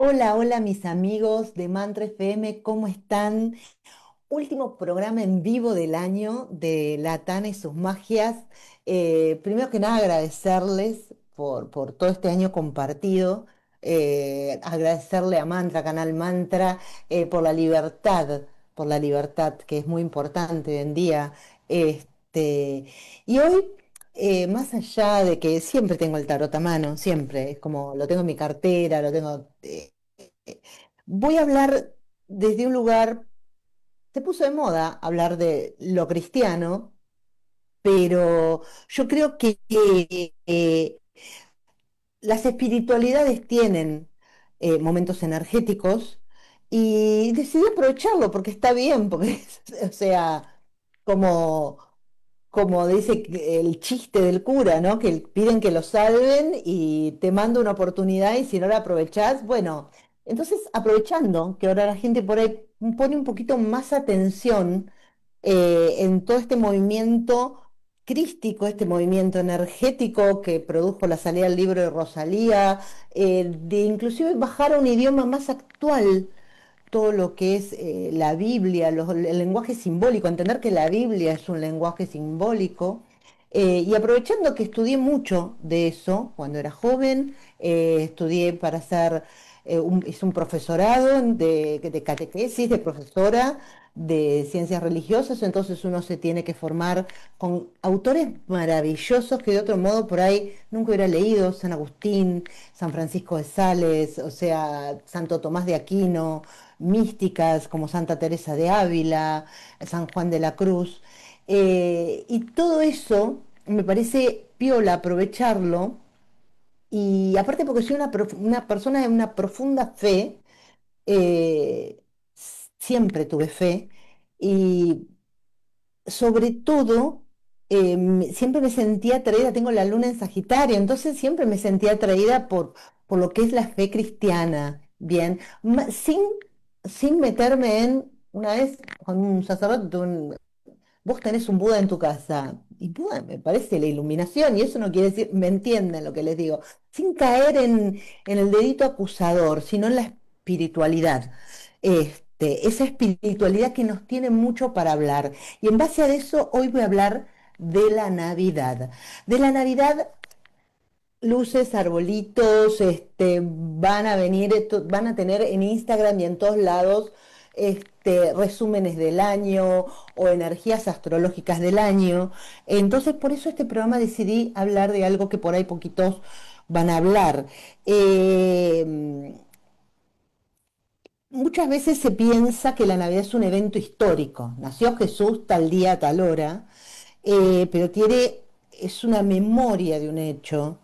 Hola, hola mis amigos de Mantra FM, ¿cómo están? Último programa en vivo del año de Latana y sus magias. Primero que nada agradecerles por todo este año compartido. Agradecerle a Mantra, Canal Mantra, por la libertad que es muy importante hoy en día. Este, y hoy, más allá de que siempre tengo el tarot a mano, siempre, es como lo tengo en mi cartera, lo tengo... voy a hablar desde un lugar, se puso de moda hablar de lo cristiano, pero yo creo que las espiritualidades tienen momentos energéticos y decidí aprovecharlo porque está bien, porque, o sea, como como dice el chiste del cura, ¿no? Que piden que lo salven y te manda una oportunidad y si no la aprovechás, bueno, entonces aprovechando que ahora la gente por ahí pone un poquito más atención en todo este movimiento crístico, este movimiento energético que produjo la salida del libro de Rosalía, de inclusive bajar a un idioma más actual todo lo que es la Biblia, el lenguaje simbólico, entender que la Biblia es un lenguaje simbólico. Y aprovechando que estudié mucho de eso cuando era joven, estudié para hacer, hice un profesorado de catequesis, de profesora de ciencias religiosas, entonces uno se tiene que formar con autores maravillosos que de otro modo por ahí nunca hubiera leído, San Agustín, San Francisco de Sales, o sea, Santo Tomás de Aquino, místicas como Santa Teresa de Ávila, San Juan de la Cruz. Y todo eso me parece piola aprovecharlo. Y aparte porque soy una persona de una profunda fe, eh, siempre tuve fe, y sobre todo, siempre me sentía atraída, tengo la luna en Sagitario, entonces siempre me sentía atraída por lo que es la fe cristiana, bien, sin meterme en, una vez con un sacerdote, vos tenés un Buda en tu casa, y Buda me parece la iluminación, y eso no quiere decir, me entienden lo que les digo, sin caer en el dedito acusador, sino en la espiritualidad. Esa espiritualidad que nos tiene mucho para hablar. Y en base a eso, hoy voy a hablar de la Navidad. De la Navidad, luces, arbolitos, van a venir, van a tener en Instagram y en todos lados resúmenes del año o energías astrológicas del año. Entonces, por eso este programa decidí hablar de algo que por ahí poquitos van a hablar. Eh, Muchas veces se piensa que la Navidad es un evento histórico. Nació Jesús tal día, tal hora, pero es una memoria de un hecho.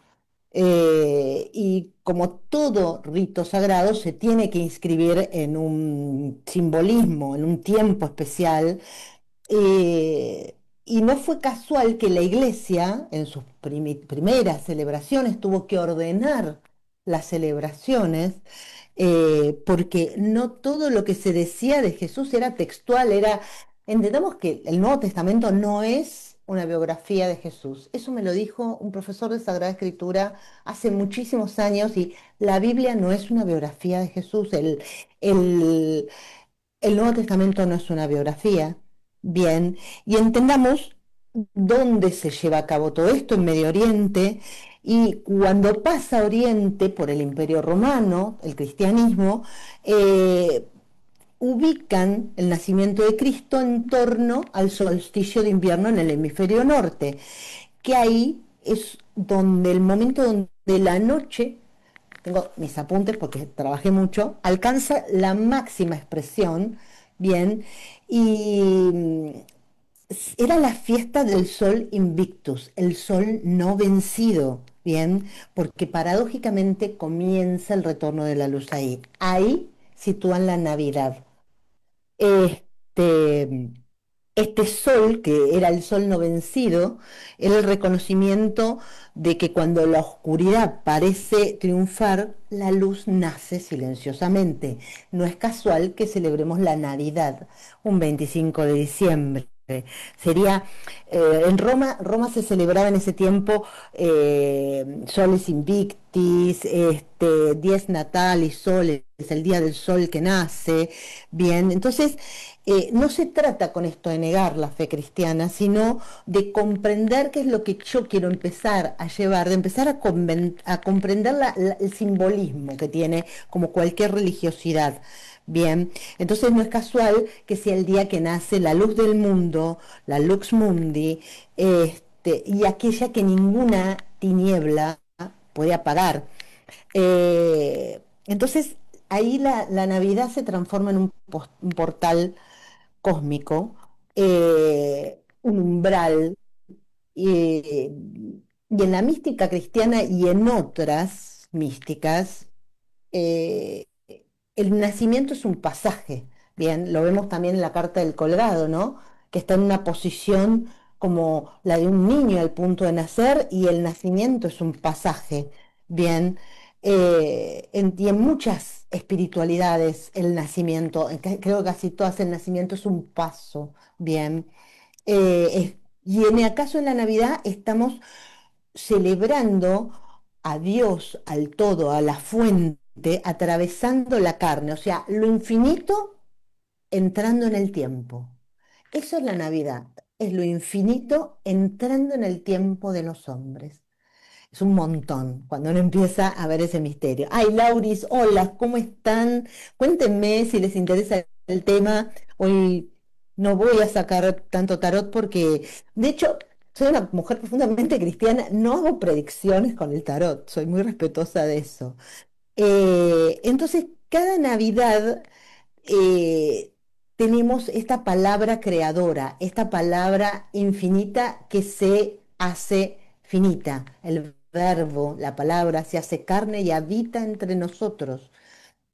Y como todo rito sagrado, se tiene que inscribir en un simbolismo, en un tiempo especial. Y no fue casual que la iglesia, en sus primeras celebraciones, tuvo que ordenar las celebraciones, porque no todo lo que se decía de Jesús era textual, entendamos que el Nuevo Testamento no es una biografía de Jesús. Eso me lo dijo un profesor de Sagrada Escritura hace muchísimos años y la Biblia no es una biografía de Jesús. El, el Nuevo Testamento no es una biografía. Bien, y entendamos dónde se lleva a cabo todo esto en Medio Oriente y cuando pasa Oriente por el Imperio Romano, el cristianismo, eh, ubican el nacimiento de Cristo en torno al solsticio de invierno en el hemisferio norte, que ahí es donde el momento donde la noche, tengo mis apuntes porque trabajé mucho, alcanza la máxima expresión, bien, y era la fiesta del sol invictus, el sol no vencido, bien, porque paradójicamente comienza el retorno de la luz ahí. Ahí sitúan la Navidad. Este, este sol, que era el sol no vencido, era el reconocimiento de que cuando la oscuridad parece triunfar, la luz nace silenciosamente. No es casual que celebremos la Navidad un 25 de diciembre. Sería, Roma se celebraba en ese tiempo Soles Invictis, Dies Natalis Soles, el día del sol que nace. Bien, entonces no se trata con esto de negar la fe cristiana, sino de comprender qué es lo que yo quiero empezar a llevar, de empezar a comprender el simbolismo que tiene como cualquier religiosidad. Bien, entonces no es casual que sea el día que nace la luz del mundo, la Lux Mundi, y aquella que ninguna tiniebla puede apagar. Entonces ahí la Navidad se transforma en un portal cósmico, un umbral, eh, y en la mística cristiana y en otras místicas, eh, el nacimiento es un pasaje, bien, lo vemos también en la carta del colgado, ¿no? Que está en una posición como la de un niño al punto de nacer y el nacimiento es un pasaje, bien. Y en muchas espiritualidades el nacimiento, creo que casi todas el nacimiento es un paso, bien. Y en el caso de la Navidad estamos celebrando a Dios, al todo, a la fuente, atravesando la carne, o sea, lo infinito entrando en el tiempo. Eso es la Navidad, es lo infinito entrando en el tiempo de los hombres. Es un montón cuando uno empieza a ver ese misterio. Ay, Lauris, hola, ¿cómo están? Cuéntenme si les interesa el tema. Hoy no voy a sacar tanto tarot porque, de hecho, soy una mujer profundamente cristiana, no hago predicciones con el tarot, soy muy respetuosa de eso. Entonces, cada Navidad eh, tenemos esta palabra creadora, esta palabra infinita que se hace finita. El verbo, la palabra, se hace carne y habita entre nosotros.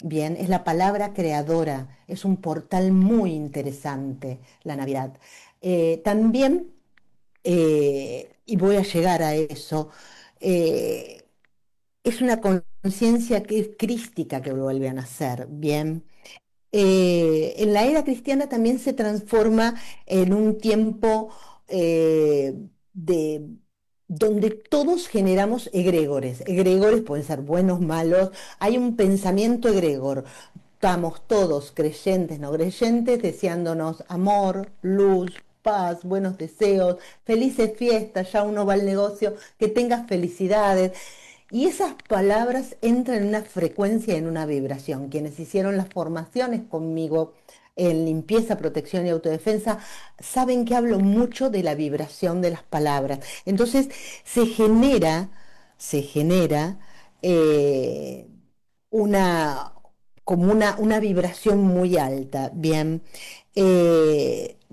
Bien, es la palabra creadora, es un portal muy interesante la Navidad. También, y voy a llegar a eso, eh, es una conciencia que es crística que vuelve a nacer, bien. En la era cristiana también se transforma en un tiempo eh, de, donde todos generamos egregores. Egregores pueden ser buenos, malos. Hay un pensamiento egregor. Estamos todos, creyentes, no creyentes, deseándonos amor, luz, paz, buenos deseos, felices fiestas, ya uno va al negocio, que tengas felicidades. Y esas palabras entran en una frecuencia, en una vibración. Quienes hicieron las formaciones conmigo en limpieza, protección y autodefensa, saben que hablo mucho de la vibración de las palabras. Entonces se genera, se genera eh, una, como una vibración muy alta, bien.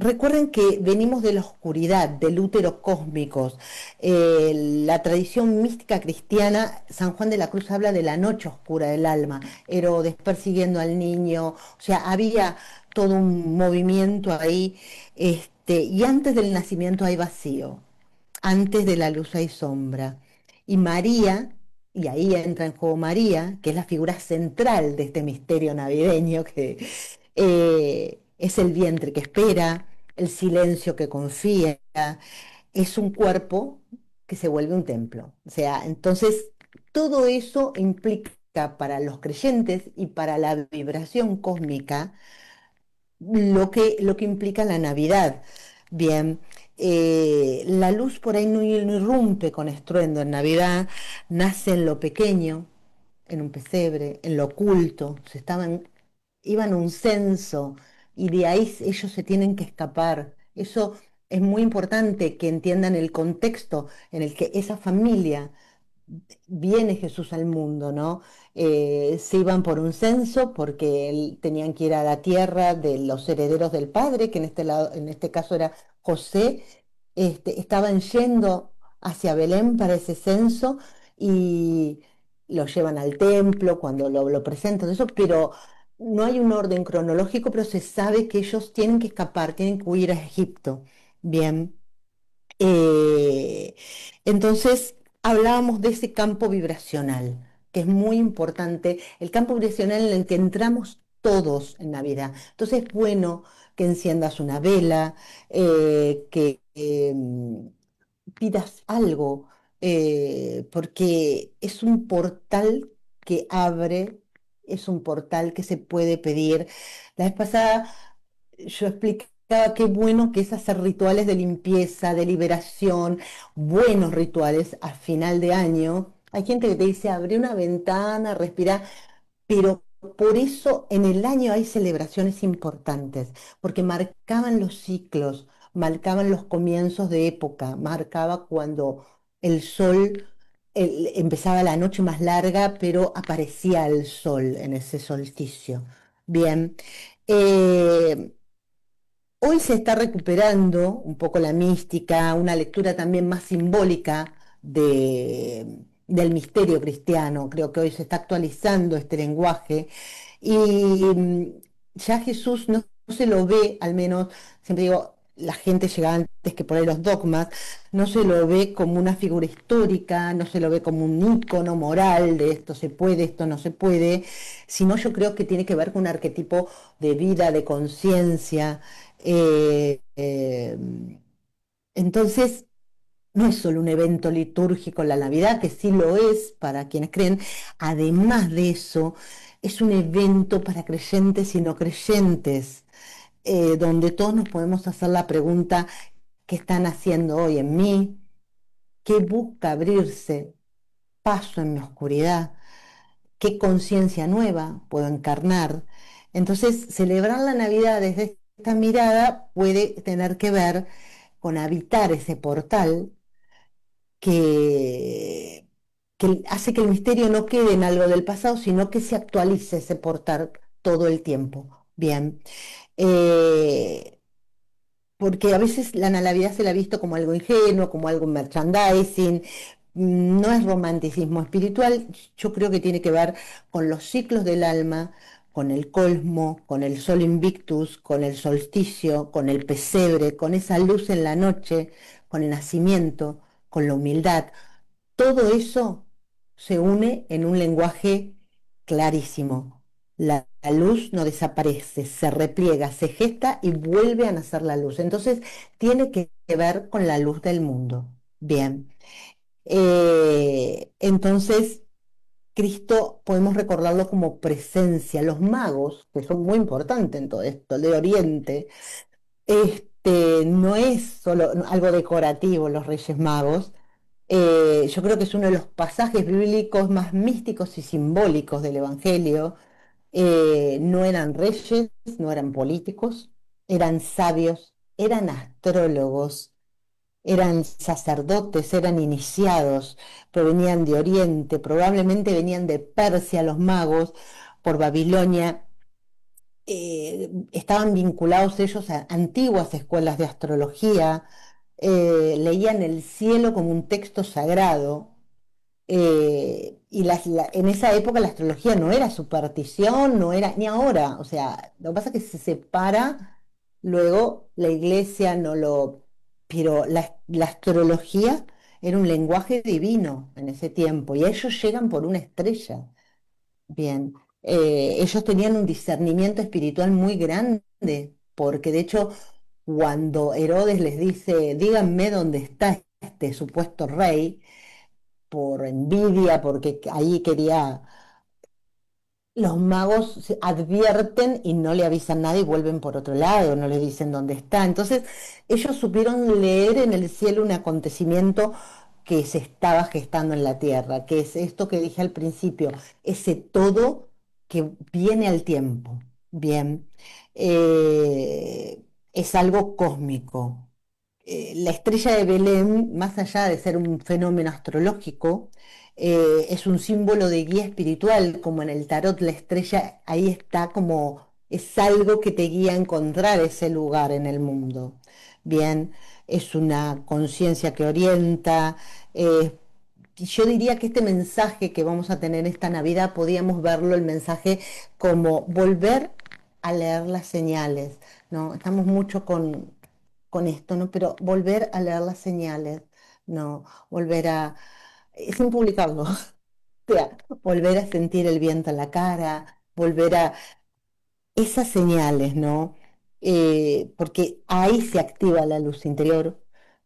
Recuerden que venimos de la oscuridad, del útero cósmico. La tradición mística cristiana, San Juan de la Cruz habla de la noche oscura del alma, Herodes persiguiendo al niño, o sea, había todo un movimiento ahí, y antes del nacimiento hay vacío, antes de la luz hay sombra. Y María, y ahí entra en juego María, que es la figura central de este misterio navideño, que es el vientre que espera, el silencio que confía, es un cuerpo que se vuelve un templo. O sea, entonces todo eso implica para los creyentes y para la vibración cósmica lo que implica la Navidad. Bien, la luz por ahí no irrumpe con estruendo en Navidad, nace en lo pequeño, en un pesebre, en lo oculto, iban a un censo y de ahí ellos se tienen que escapar. Eso es muy importante que entiendan el contexto en el que esa familia viene Jesús al mundo, ¿no? Se iban por un censo porque tenían que ir a la tierra de los herederos del padre, que en este caso era José. Estaban yendo hacia Belén para ese censo y lo llevan al templo cuando lo presentan, eso, pero no hay un orden cronológico, pero se sabe que ellos tienen que escapar, tienen que huir a Egipto. Bien. Eh, entonces, hablábamos de ese campo vibracional, que es muy importante, el campo vibracional en el que entramos todos en Navidad. Entonces es bueno que enciendas una vela, que pidas algo, porque es un portal que abre, es un portal que se puede pedir. La vez pasada yo explicaba qué bueno que es hacer rituales de limpieza, de liberación, buenos rituales a final de año. Hay gente que te dice, abre una ventana, respira, pero por eso en el año hay celebraciones importantes, porque marcaban los ciclos, marcaban los comienzos de época, marcaba cuando el sol, empezaba la noche más larga, pero aparecía el sol en ese solsticio. Bien. eh, Hoy se está recuperando un poco la mística, una lectura también más simbólica del misterio cristiano. Creo que hoy se está actualizando este lenguaje y ya Jesús no se lo ve, al menos, siempre digo, la gente llega antes que por ahí los dogmas, no se lo ve como una figura histórica, no se lo ve como un ícono moral de esto se puede, esto no se puede, sino yo creo que tiene que ver con un arquetipo de vida, de conciencia. eh, eh, entonces, no es solo un evento litúrgico la Navidad, que sí lo es para quienes creen, además de eso, es un evento para creyentes y no creyentes, donde todos nos podemos hacer la pregunta, ¿qué están haciendo hoy en mí? ¿Qué busca abrirse paso en mi oscuridad? ¿Qué conciencia nueva puedo encarnar? Entonces, celebrar la Navidad desde esta mirada puede tener que ver con habitar ese portal que, que hace que el misterio no quede en algo del pasado, sino que se actualice ese portal todo el tiempo. Bien. Eh, Porque a veces la Navidad se la ha visto como algo ingenuo, como algo merchandising, no es romanticismo espiritual, yo creo que tiene que ver con los ciclos del alma, con el colmo, con el sol invictus, con el solsticio, con el pesebre, con esa luz en la noche, con el nacimiento, con la humildad. Todo eso se une en un lenguaje clarísimo. La luz no desaparece, se repliega, se gesta y vuelve a nacer la luz. Entonces, tiene que ver con la luz del mundo. Bien. Entonces, Cristo podemos recordarlo como presencia. Los magos, que son muy importantes en todo esto, de Oriente, no es solo algo decorativo, los Reyes Magos. Yo creo que es uno de los pasajes bíblicos más místicos y simbólicos del Evangelio. No eran reyes, no eran políticos, eran sabios, eran astrólogos, eran sacerdotes, eran iniciados, provenían de Oriente, probablemente venían de Persia los magos, por Babilonia, estaban vinculados ellos a antiguas escuelas de astrología, leían el cielo como un texto sagrado, y en esa época la astrología no era superstición, no era, ni ahora, o sea, lo que pasa es que se separa, luego la iglesia no lo, pero la astrología era un lenguaje divino en ese tiempo, y ellos llegan por una estrella. Bien, ellos tenían un discernimiento espiritual muy grande, porque de hecho cuando Herodes les dice, díganme dónde está este supuesto rey, por envidia, porque ahí quería, los magos se advierten y no le avisan nada y vuelven por otro lado, no le dicen dónde está. Entonces, ellos supieron leer en el cielo un acontecimiento que se estaba gestando en la tierra, que es esto que dije al principio, ese todo que viene al tiempo. Bien. Es algo cósmico. La estrella de Belén, más allá de ser un fenómeno astrológico, es un símbolo de guía espiritual, como en el tarot la estrella ahí está como es algo que te guía a encontrar ese lugar en el mundo. Bien, es una conciencia que orienta. Y yo diría que este mensaje que vamos a tener esta Navidad, podíamos verlo el mensaje como volver a leer las señales, ¿no? Estamos mucho con esto, ¿no? Pero volver a leer las señales, ¿no? Volver a, sin publicarlo, sea, volver a sentir el viento en la cara, volver a... esas señales, ¿no? Porque ahí se activa la luz interior.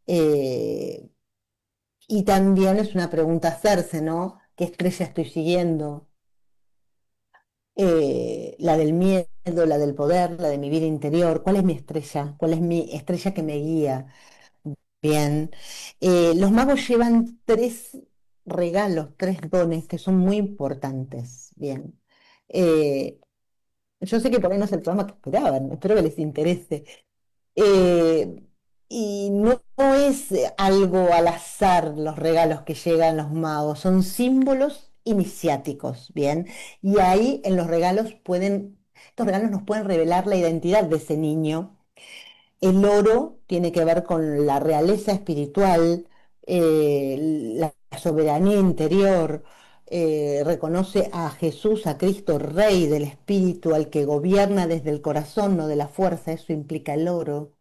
eh, y también es una pregunta a hacerse, ¿no? ¿Qué estrella estoy siguiendo? La del miedo, la del poder, la de mi vida interior. ¿Cuál es mi estrella? ¿Cuál es mi estrella que me guía? Bien. Los magos llevan tres regalos, tres dones que son muy importantes. Bien. Eh, yo sé que por ahí no es el programa que esperaban, espero que les interese. Eh, y no es algo al azar los regalos que llegan los magos, son símbolos iniciáticos, ¿bien? Y ahí en los regalos estos regalos nos pueden revelar la identidad de ese niño. El oro tiene que ver con la realeza espiritual, la soberanía interior, reconoce a Jesús, a Cristo, Rey del Espíritu, al que gobierna desde el corazón, no de la fuerza, eso implica el oro.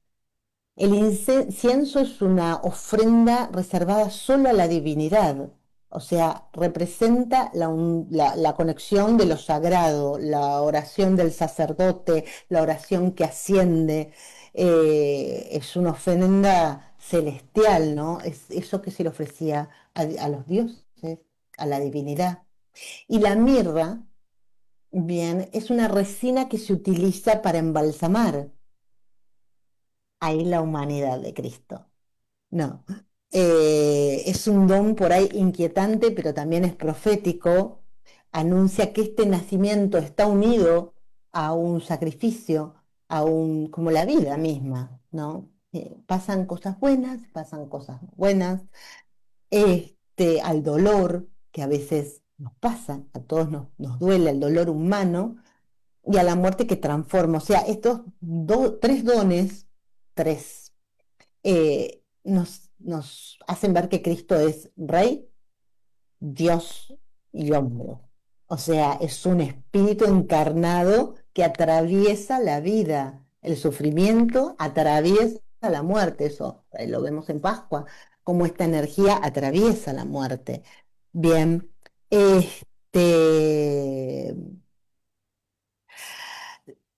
El incienso es una ofrenda reservada solo a la divinidad, o sea, representa la conexión de lo sagrado, la oración del sacerdote, la oración que asciende, es una ofrenda celestial, ¿no? Es eso que se le ofrecía a los dioses, a la divinidad. Y la mirra, bien, es una resina que se utiliza para embalsamar ahí la humanidad de Cristo. No. Es un don por ahí inquietante, pero también es profético. Anuncia que este nacimiento está unido a un sacrificio, como la vida misma, ¿no? Pasan cosas buenas, pasan cosas buenas, al dolor que a veces nos pasa, a todos nos duele el dolor humano, y a la muerte que transforma. O sea, estos tres dones, tres nos hacen ver que Cristo es Rey, Dios y hombre. O sea, es un espíritu encarnado que atraviesa la vida, el sufrimiento atraviesa la muerte. Eso lo vemos en Pascua, cómo esta energía atraviesa la muerte. Bien,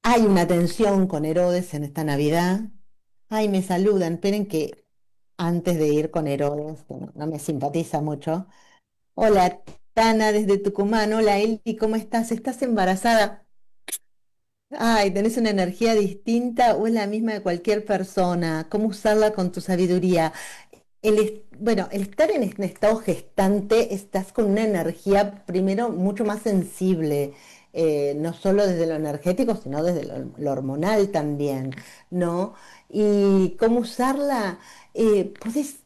hay una tensión con Herodes en esta Navidad. Ay, me saludan, esperen que antes de ir con Herodes, que no me simpatiza mucho. Hola, Tana desde Tucumán. Hola, Eli, ¿cómo estás? ¿Estás embarazada? Ay, tenés una energía distinta o es la misma de cualquier persona. ¿Cómo usarla con tu sabiduría? Bueno, el estar en este estado gestante, estás con una energía primero mucho más sensible, no solo desde lo energético, sino desde lo hormonal también, ¿no? Y cómo usarla, podés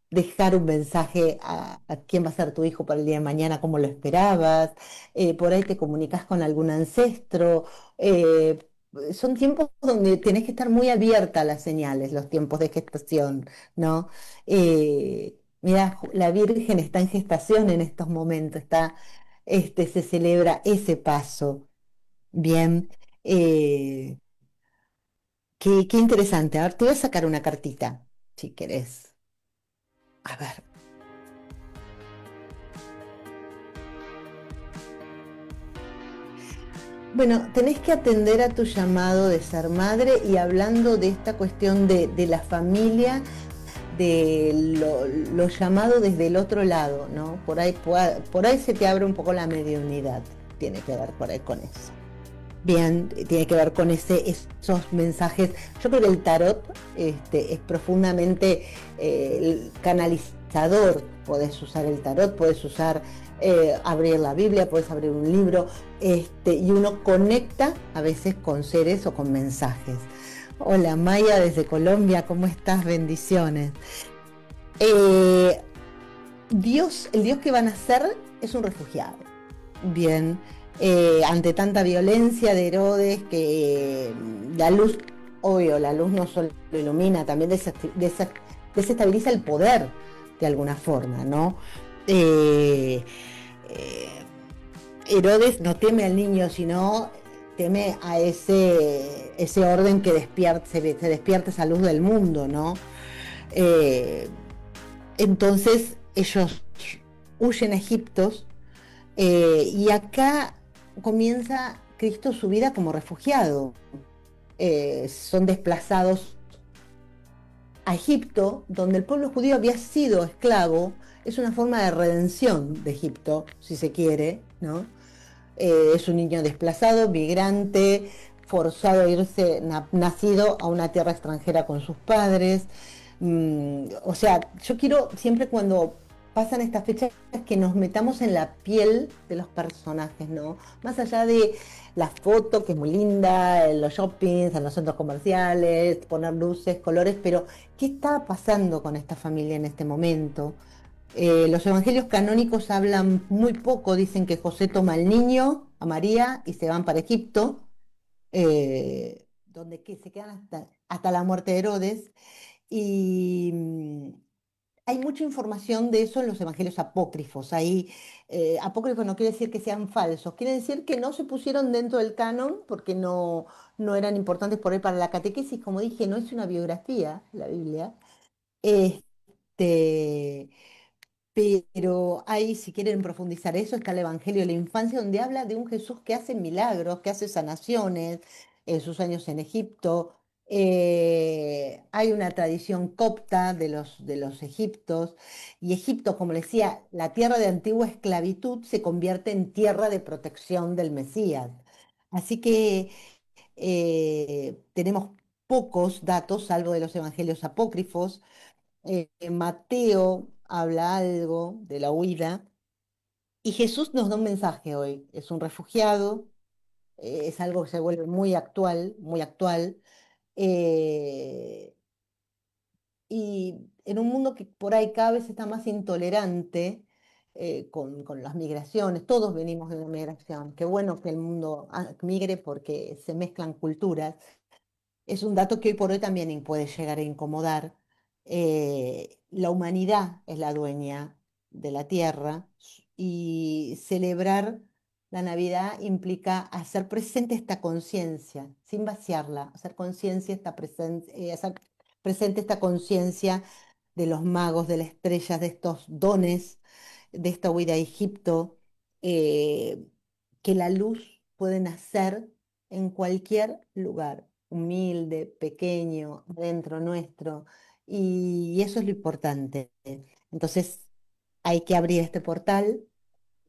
dejar un mensaje a quién va a ser tu hijo para el día de mañana, cómo lo esperabas, por ahí te comunicas con algún ancestro. eh, Son tiempos donde tenés que estar muy abierta a las señales, los tiempos de gestación, ¿no? Mira, la Virgen está en gestación en estos momentos, se celebra ese paso. Bien, eh, qué interesante. A ver, te voy a sacar una cartita, si querés. A ver. Bueno, tenés que atender a tu llamado de ser madre y hablando de esta cuestión de la familia, de lo llamado desde el otro lado, ¿no? Por ahí se te abre un poco la mediunidad, tiene que ver por ahí con eso. Bien, tiene que ver con esos mensajes. Yo creo que el tarot es profundamente el canalizador. Podés usar el tarot, podés usar, abrir la Biblia, podés abrir un libro, y uno conecta a veces con seres o con mensajes. Hola Maya desde Colombia, ¿cómo estás? Bendiciones. Eh, el Dios que van a ser es un refugiado. Bien, ante tanta violencia de Herodes, que la luz, obvio, la luz no solo ilumina, también desestabiliza el poder de alguna forma, ¿no? Eh, eh, Herodes no teme al niño, sino teme a ese orden que se despierta esa luz del mundo, ¿no? Eh, entonces ellos huyen a Egipto, y acá comienza Cristo su vida como refugiado. Son desplazados a Egipto, donde el pueblo judío había sido esclavo. Es una forma de redención de Egipto, si se quiere, ¿no? Es un niño desplazado, migrante, forzado a irse, nacido a una tierra extranjera con sus padres. O sea, yo quiero siempre cuando pasan estas fechas que nos metamos en la piel de los personajes, ¿no? Más allá de la foto, que es muy linda, en los shoppings, en los centros comerciales, poner luces, colores, pero ¿qué está pasando con esta familia en este momento? Los evangelios canónicos hablan muy poco, dicen que José toma al niño, a María, y se van para Egipto, donde se quedan hasta la muerte de Herodes. Y hay mucha información de eso en los evangelios apócrifos. Ahí, apócrifos no quiere decir que sean falsos, quiere decir que no se pusieron dentro del canon porque no eran importantes por ahí para la catequesis. Como dije, no es una biografía, la Biblia. Este, pero ahí, si quieren profundizar eso, está el Evangelio de la Infancia, donde habla de un Jesús que hace milagros, que hace sanaciones en sus años en Egipto. Hay una tradición copta de los egiptos, y Egipto, como les decía, la tierra de antigua esclavitud se convierte en tierra de protección del Mesías. Así que tenemos pocos datos, salvo de los evangelios apócrifos. Mateo habla algo de la huida y Jesús nos da un mensaje hoy. Es un refugiado, es algo que se vuelve muy actual. eh, y en un mundo que por ahí cada vez está más intolerante con las migraciones, todos venimos de una migración. Qué bueno que el mundo migre porque se mezclan culturas. Es un dato que hoy por hoy también puede llegar a incomodar. La humanidad es la dueña de la tierra y celebrar la Navidad implica hacer presente esta conciencia, sin vaciarla, hacer conciencia hacer presente esta conciencia de los magos, de las estrellas, de estos dones, de esta huida a Egipto, eh, que la luz puede nacer en cualquier lugar, humilde, pequeño, dentro nuestro, y eso es lo importante. Entonces, hay que abrir este portal,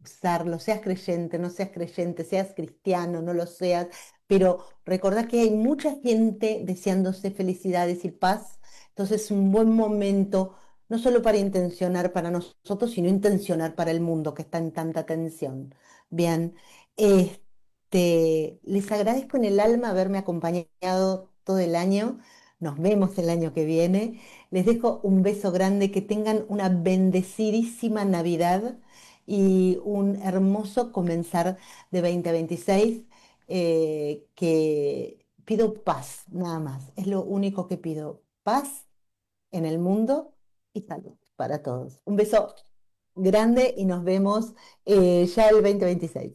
usarlo, seas creyente, no seas creyente, seas cristiano, no lo seas, pero recordá que hay mucha gente deseándose felicidades y paz, entonces es un buen momento, no solo para intencionar para nosotros, sino intencionar para el mundo que está en tanta tensión. Bien, les agradezco en el alma haberme acompañado todo el año. Nos vemos el año que viene. Les dejo un beso grande, que tengan una bendecidísima Navidad y un hermoso comenzar de 2026, que pido paz, nada más. Es lo único que pido, paz en el mundo y salud para todos. Un beso grande y nos vemos ya el 2026.